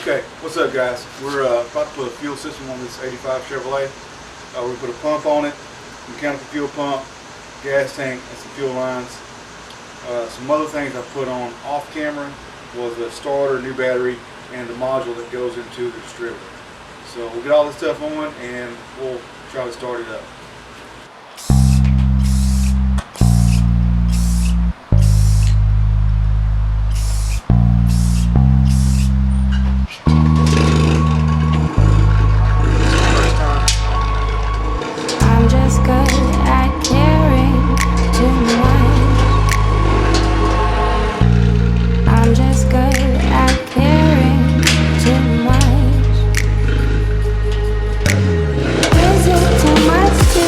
Okay, what's up guys? We're about to put a fuel system on this 85 Chevrolet. We put a pump on it, mechanical fuel pump, gas tank, and some fuel lines. Some other things I put on off camera was a starter, new battery, and the module that goes into the distributor. So we'll get all this stuff on and we'll try to start it up. I'm just good at caring too much. I'm just good at caring too much. Is it too much to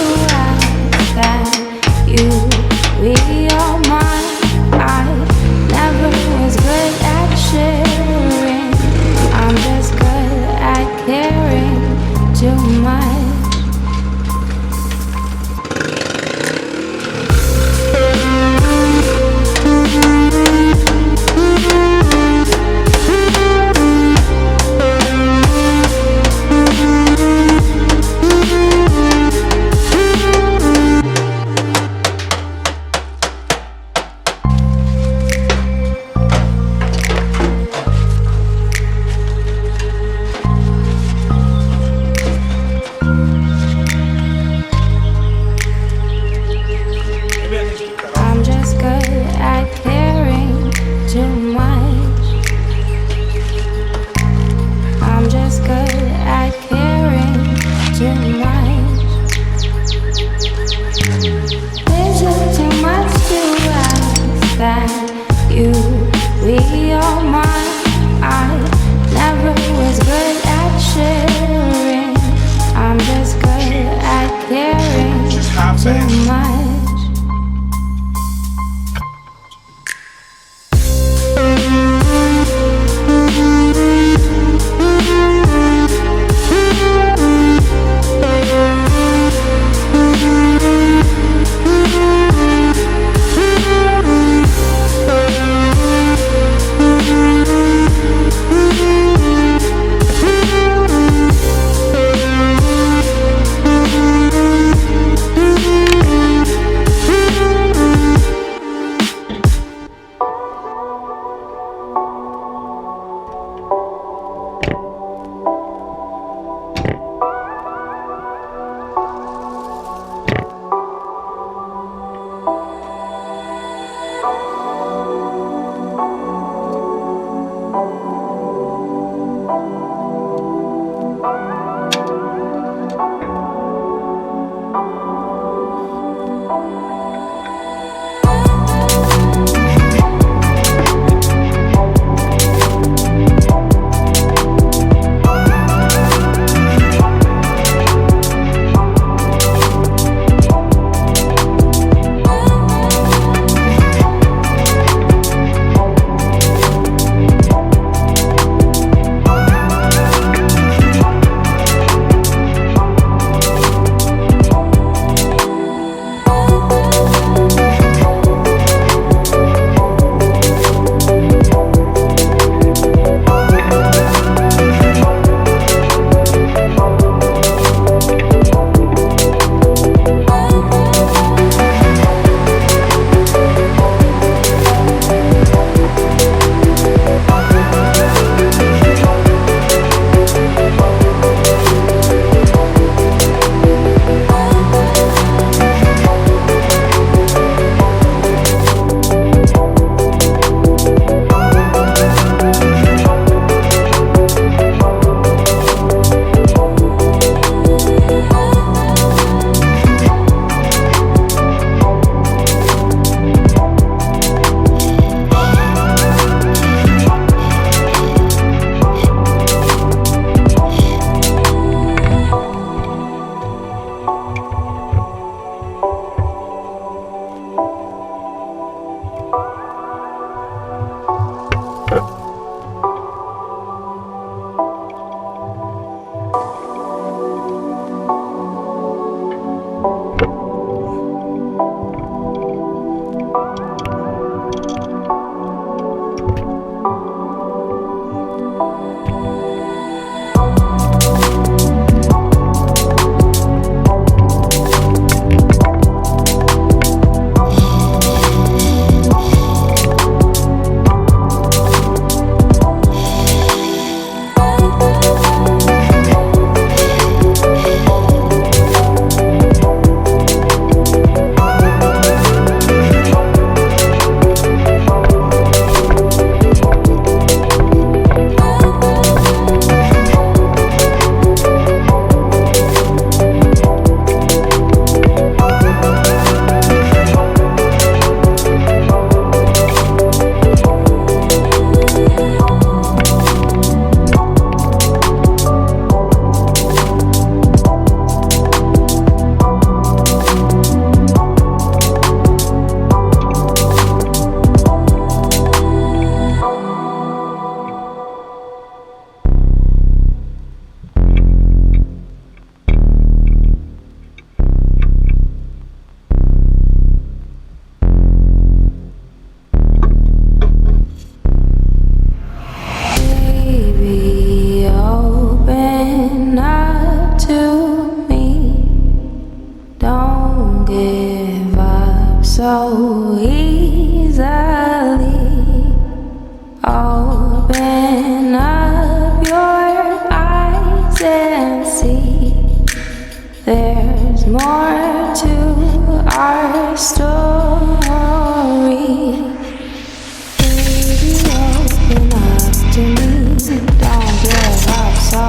Don't give up so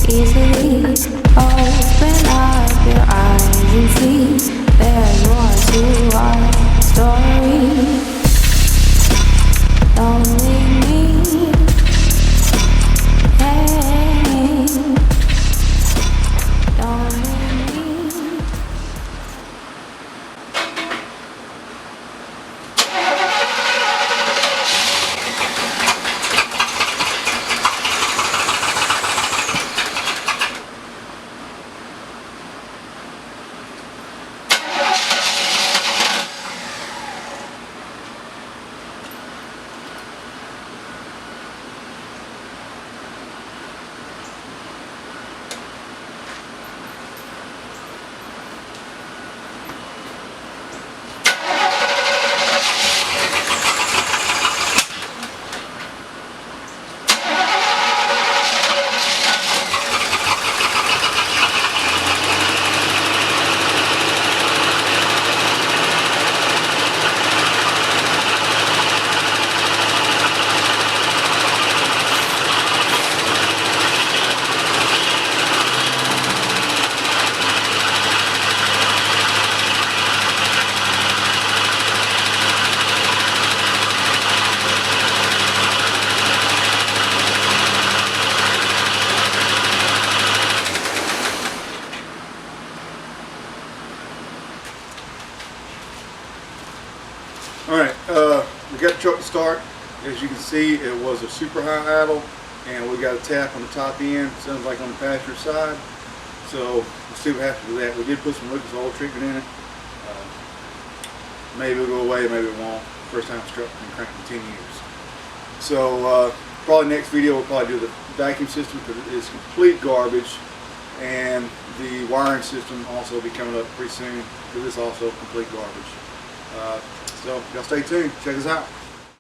easily. Open up your eyes and see there's more to our story. Don't leave me hanging. Don't leave me. Alright, we got the truck to start. As you can see, it was a super high idle, and we got a tap on the top end. Sounds like on the passenger side. So let's see what happens with that. We did put some Lucas oil treatment in it. Maybe it'll go away, maybe it won't. First time this truck been cranked in 10 years. So probably next video we'll probably do the vacuum system because it is complete garbage, and the wiring system also will be coming up pretty soon because it's also complete garbage. So y'all stay tuned. Check us out.